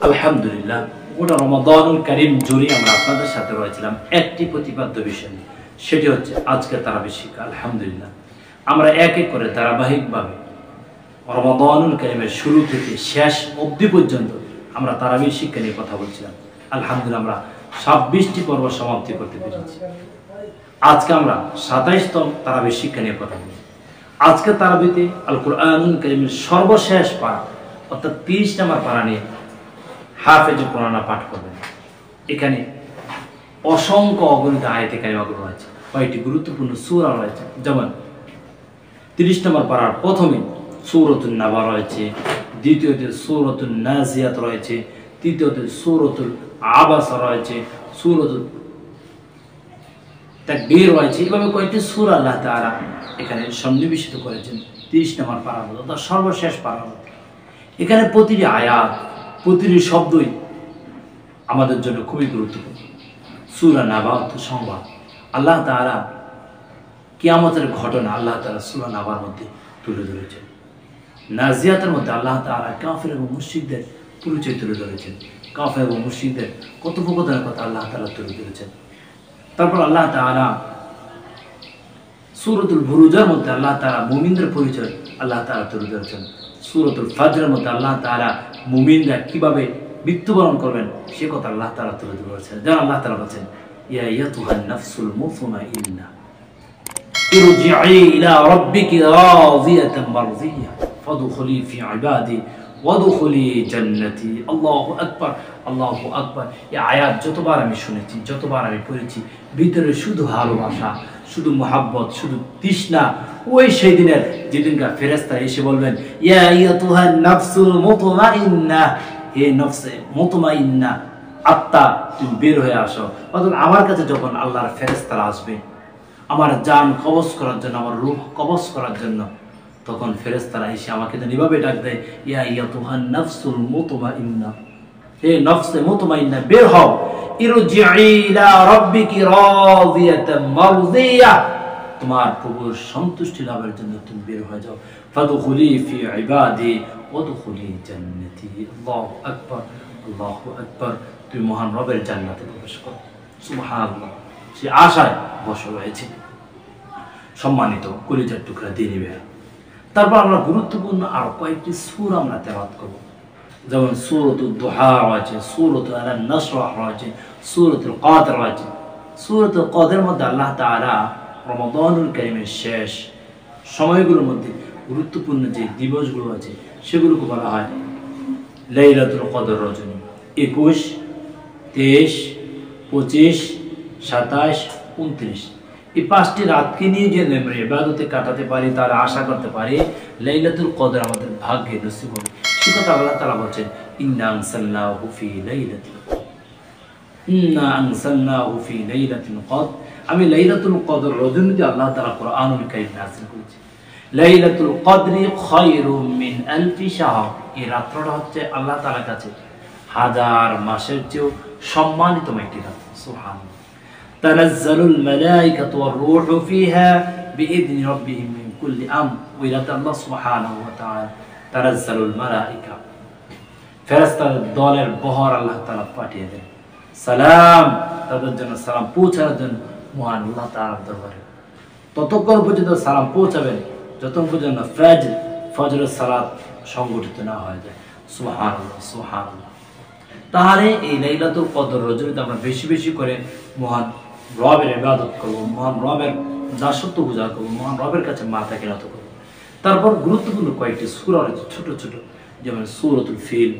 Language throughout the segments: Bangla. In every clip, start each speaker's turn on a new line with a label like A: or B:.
A: আলহামদুলিল্লাহ, গোটা রমাদানুল কারীম জুড়ে আমরা আপনাদের সাথে রয়েছিলাম একটি প্রতিপাদ্য বিষয় নিয়ে, সেটি হচ্ছে আজকে তারাবির শিক্ষা। আলহামদুলিল্লাহ, আমরা এক এক করে ধারাবাহিকভাবে রমাদানুল কারীমের শুরু থেকে শেষ অবধি পর্যন্ত আমরা তারাবির শিক্ষা নিয়ে কথা বলছিলাম। আলহামদুলিল্লাহ, আমরা 26টি পর্ব সমাপ্তি করতে পেরেছি। আজকে আমরা 27তম তারাবির শিক্ষা নিয়ে কথা বলব। আজকে তারাবিতে আল কুরআনুল কারীমের সর্বশেষ পারা অর্থাৎ 30 নম্বর পারা নিয়ে হাফেজে কোরআন পাঠ করবেন। এখানে অসংখ্য অগণিত আয়াতে কারিমাগুলো রয়েছে, কয়েকটি গুরুত্বপূর্ণ সূরা রয়েছে। যেমন 30 নম্বর পারার প্রথমে সূরাতুন নাবা রয়েছে, দ্বিতীয়তে সূরাতুন নাজিয়াত রয়েছে, তৃতীয়তে সূরাতুল আবাস রয়েছে, সূরাতুল তাকবীর রয়েছে। এইভাবে কয়েকটি সূরা আল্লাহ তাআলা এখানে সন্নিবেশিত করেছেন 30 নম্বর পারার মধ্যে, অর্থাৎ সর্বশেষ পারার মধ্যে। এখানে প্রতিটি আয়াত, প্রতিটি শব্দই আমাদের জন্য খুবই গুরুত্বপূর্ণ। সূরা নাবা অর্থ সংবাদ। আল্লাহ তাআলা কিয়ামতের ঘটনা আল্লাহ তাআলা সূরা নাবার মধ্যে তুলে ধরেছেন। নাজিয়াতের মধ্যে আল্লাহ তাআলা কাফির এবং মুশরিকদের পরিচয় তুলে ধরেছেন। কাফির এবং মুশরিকদের কথোপকথনের কথা আল্লাহ তাআলা তুলে ধরেছেন। তারপর আল্লাহ তাআলা সূরাতুল বুরুজের মধ্যে আল্লাহ তাআলা মুমিনদের পরিচয় আল্লাহ তাআলা তুলে ধরেছেন। সূরাতুল ফাজরের মধ্যে আল্লাহ তাআলা মুমিনরা কিভাবে মৃত্যুবরণ করবেন সে কথা আল্লাহ তাআলা তুলে ধরেছেন। যেমন আল্লাহ তাআলা বলেছেন, ইয়া আইয়াতুহান নাফসুল মুতমাইন্নাহ ইরজিই ইলা রাব্বিকি রাযিয়াতান মারযিয়া ফাদখুলি ফি ইবাদি ওয়াদখুলি জান্নাতি। আল্লাহু আকবার, আল্লাহু আকবার। এই আয়াত যতবার আমি শুনেছি, যতবার আমি পড়েছি, ভিতরে শুধু ভালোবাসা, শুধু মুহাব্বত, শুধু তৃষ্ণা। ওই সেই দিনের যেদিনকার ফেরেশতারা এসে বলবেন, ইয়া আইয়াতুহান নাফসুল মুতমাইন্নাহ, হে নফসে মুতমাইন্নাহ, আত্মা তুমি বের হয়ে আসো। অর্থাৎ আমার কাছে যখন আল্লাহর ফেরেশতারা আসবে আমার জান কবজ করার জন্য, আমার রূহ কবজ করার জন্য, তখন ফেরেশতারা এসে আমাকে যেন এভাবে ডাক দেয়, ইয়া আইয়াতুহান নাফসুল মুতমাইন্নাহ, হে নফসে মুতমাইন্নাহ, বের হও। ইরজিই ইলা রাব্বিকি রাযিয়াতান মারযিয়া, তোমার প্রভুর সন্তুষ্টি লাভের জন্য তুমি বের হয়ে যাও। ফাদখুলি ফি ইবাদি ওয়াদখুলি জান্নাতি। আল্লাহু আকবার, আল্লাহু আকবার। তুমি মহান রবের জান্নাতে প্রবেশ করো। সুবহানাল্লাহ। সে আশায় বসে রয়েছে সম্মানিত কলিজার টুকরা দিনী ভাইরা। তারপর আমরা গুরুত্বপূর্ণ আরো কয়েকটি সূরা আমরা তেলাওয়াত করব। যেমন সূরাতুদ দুহা রয়েছে, সূরাতুল নাসর রয়েছে, সূরাতুল কদর রয়েছে। সূরাতুল কদরের মধ্যে আল্লাহ তাআলা রমাদানুল কারীমের শেষ সময়গুলোর মধ্যে গুরুত্বপূর্ণ যে দিবসগুলো আছে সেগুলোকে বলা হয় লাইলাতুল কদর রজনী। 21, 23, 25, 27, 29 এই 5টি রাতকে নিয়ে যে আমরা ইবাদতে কাটাতে পারি, তার আশা করতে পারি লাইলাতুল কদর আমাদের ভাগ্যে নসিব হবে। সে কথা আল্লাহ তাআলা বলেন, ইন্না আনসালনাহু ফি লাইলাতিল কদর, ইন্না আনসালনাহু ফি লাইলাতিল কদর। আমি লাইলাতুল কদর রজনীতে আল্লাহ তাআলা কুরআনুল কারীম নাযিল করেছি। লাইলাতুল কদরি খায়রুম মিন আলফি শাহর। এই রাতটা হচ্ছে আল্লাহ তাআলার কাছে 1000 মাসের চেয়েও সম্মানিতম একটি রাত। সুবহানাল্লাহ। তানাজ্জালুল মালায়েকাতু ওয়ার রূহু ফিহা বিইذن রাব্বিহিম মিন কুল্লি আমর। ওই রাতে আল্লাহ সুবহানাহু ওয়া তাআলা তানাজ্জালুল মালায়েকা, ফেরেশতাদের দলের বহর আল্লাহ তাআলা পাঠিয়ে দেন সালাম, তাদের জন্য সালাম পৌঁছানোর জন্য মহান আল্লাহ তাআলার দরবারে। ততক্ষণ পর্যন্ত সালাম পৌঁছাবেন যতক্ষণ পর্যন্ত ফজরের সালাত সংগঠিত না হয়ে যায়। সুবহানাল্লাহ, সুবহানাল্লাহ। তাহলে এই লাইলাতুল কদর রজনীতে আমরা বেশি বেশি করে মহান রবের ইবাদত করব, মহান রবের দাসত্ব পূজা করব, মহান রবের কাছে মাথা নত করব। তারপর গুরুত্বপূর্ণ কয়েকটি সূরা রয়েছে ছোট ছোট, যেমন সূরাতুল ফিল,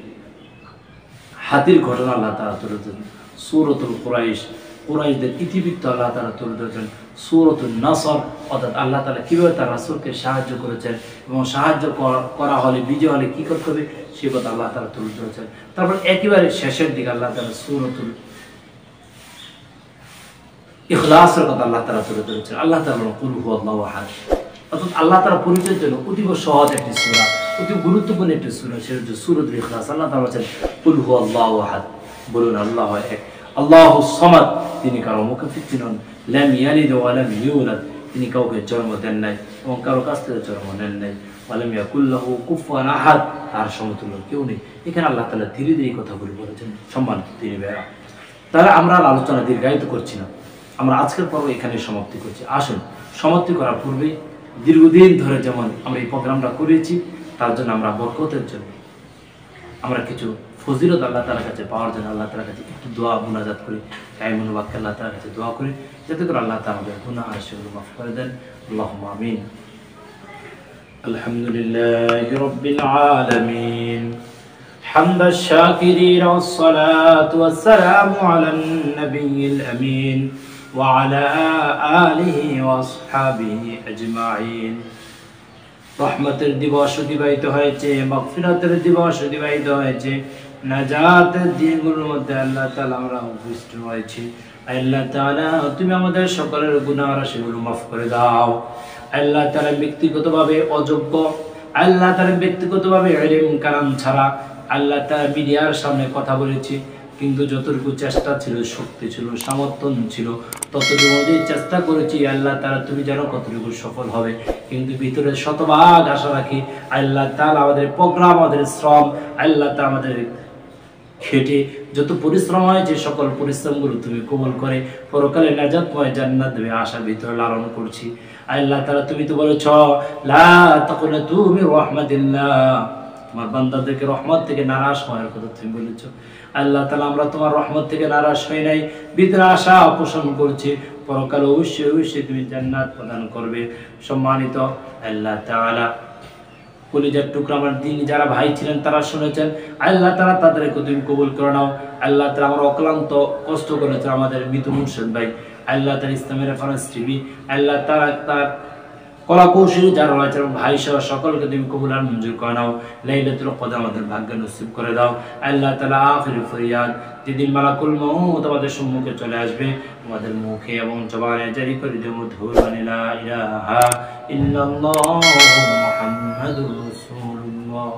A: হাতির ঘটনা আল্লাহ তাআলা তুলে ধরেছেন। সূরাতুল কুরাইশ, কুরাইশদের ইতিবৃত্ত আল্লাহ তাআলা তুলে ধরেছেন। সূরাতুন নাসর, অর্থাৎ আল্লাহ তাআলা কিভাবে তার রাসূলকে সাহায্য করেছেন এবং সাহায্য করা হলে, বিজয় হলে কি করতে হবে সে কথা আল্লাহ তাআলা তুলে ধরেছেন। তারপর একেবারে শেষের দিকে আল্লাহ তাআলা সূরাতুল ইখলাসের কথা আল্লাহ তাআলা তুলে ধরেছেন। আল্লাহ তাআলা কুল হুয়াল্লাহু আহাদ, অর্থাৎ আল্লাহ তাআলা পরিচয়ের জন্য অতীব সহজ একটি সূরা, অতি গুরুত্বপূর্ণ একটি সূরা, সেটা হচ্ছে সূরাতুল ইখলাস। আল্লাহ তাআলা বলেছেন, কুল হুয়াল্লাহু আহাদ, বলুন আল্লাহ এক, আল্লাহুস সামাদ, তিনি কারো মুখাপেক্ষী নন, লাম ইয়ালিদ ওয়া লাম ইউলাদ, তিনি কাউকে জন্ম দেন নাই এবং কারো কাছ থেকে জন্ম নেন নাই, ওয়ালাম ইয়াকুল লাহু কুফুয়ান আহাদ, তার সমতুল্য কেউ নেই। এখানে আল্লাহ তাআলা ধীরে ধীরে কথাগুলি বলেছেন। সম্মানিত দিনী ভাইরা, তাহলে আমরা আর আলোচনা দীর্ঘায়িত করছি না, আমরা আজকের পর্ব এখানে সমাপ্তি করছি। আসুন সমাপ্তি করার পূর্বে দীর্ঘদিন ধরে যেমন আমরা এই প্রোগ্রামটা করেছি, তার জন্য আমরা বরকতের জন্য আমরা কিছু ফজিলত আল্লাহ তাআলার কাছে পাওয়ার জন্য আল্লাহ তাআলার কাছে একটু দোয়া মুনাজাত করি, কায়মুন বাক্যে আল্লাহ তাআলার কাছে দোয়া করি, যাতে করে আল্লাহ তাআলা আমাদের গুনাহ আর সেগুলো মাফ করে দেন। আল্লাহুম্মা আমিন। আলহামদুলিল্লাহি রাব্বিল আলামিন, হামদাশ শাকিরিন ওয়াস সালাতু ওয়াস সালামু আলান নাবিয়্যিল আমিন ওয়া আলা আলিহি ওয়া আসহাবিহি আজমাইন। রহমতের দিবস অতিবাহিত হয়েছে, মাগফিরাতের দিবস অতিবাহিত হয়েছে, নাজাতের দিনগুলোর মধ্যে আল্লাহ তাআলা আমরা উপস্থিত হয়েছি। আল্লাহ তাআলা তুমি আমাদের সকলের গুনাহ রাশিগুলো মাফ করে দাও। আল্লাহ তাআলা ব্যক্তিগতভাবে অযোগ্য, আল্লাহ তাআলা ব্যক্তিগতভাবে ইলম কালাম ছাড়া আল্লাহ তাআলা মিডিয়ার সামনে কথা বলেছি, কিন্তু যতটুকু চেষ্টা ছিল, শক্তি ছিল, সামর্থ্য ছিল, ততটুকু চেষ্টা করেছি। আল্লাহ তাআলা তুমি জানো কতটুকু সফল হবে, কিন্তু ভিতরে শতভাগ আশা রাখি আল্লাহ তাআলা আমাদের প্রোগ্রাম, আমাদের শ্রম, আল্লাহ তাআলা আমাদের খেটে যত পরিশ্রম হয়েছে সকল পরিশ্রমগুলো তুমি কবুল করে পরকালে নাজাতময় জান্নাত দেবে আশার ভিতরে লালন করছি। আল্লাহ তাআলা তুমি তো বলেছ লা তাকুনাতু মির রাহমাতিল্লাহ, তোমার বান্দাদেরকে রহমত থেকে নারাজ হওয়ার কথা তুমি বলেছো। আল্লাহ তাআলা আমরা তোমার রহমত থেকে নারাজ হই নাই, ভিতরে আশা পোষণ করছি পরকালে অবশ্যই অবশ্যই তুমি জান্নাত প্রদান করবে। সম্মানিত আল্লাহ তাআলা কলিজার টুকরা আমার দিন যারা ভাই ছিলেন তারা শুনেছেন, আল্লাহ তাআলা তাদেরকে তুমি কবুল করে নাও। আল্লাহ তাআলা আমরা অক্লান্ত কষ্ট করেছে আমাদের মৃত মুর্শিদ ভাই, আল্লাহ তাআলা ইসলামের রেফারেন্স টিভি, আল্লাহ তাআলা তার কলা কৌশলী যারা রয়েছে ভাই সহ সকলকে তুমি কবুল আর মঞ্জুর করে নাও। লাইলাতুল কদর আমাদের ভাগ্য নসিব করে দাও। আল্লাহ তাআলা আখির ফরিয়াদ, যেদিন মালাকুল মউত আমাদের সম্মুখে চলে আসবে, আমাদের মুখে এবং জবানে জারি করে দেব মধুর লা ইলাহা ইল্লাল্লাহু মুহাম্মাদুর রাসূলুল্লাহ।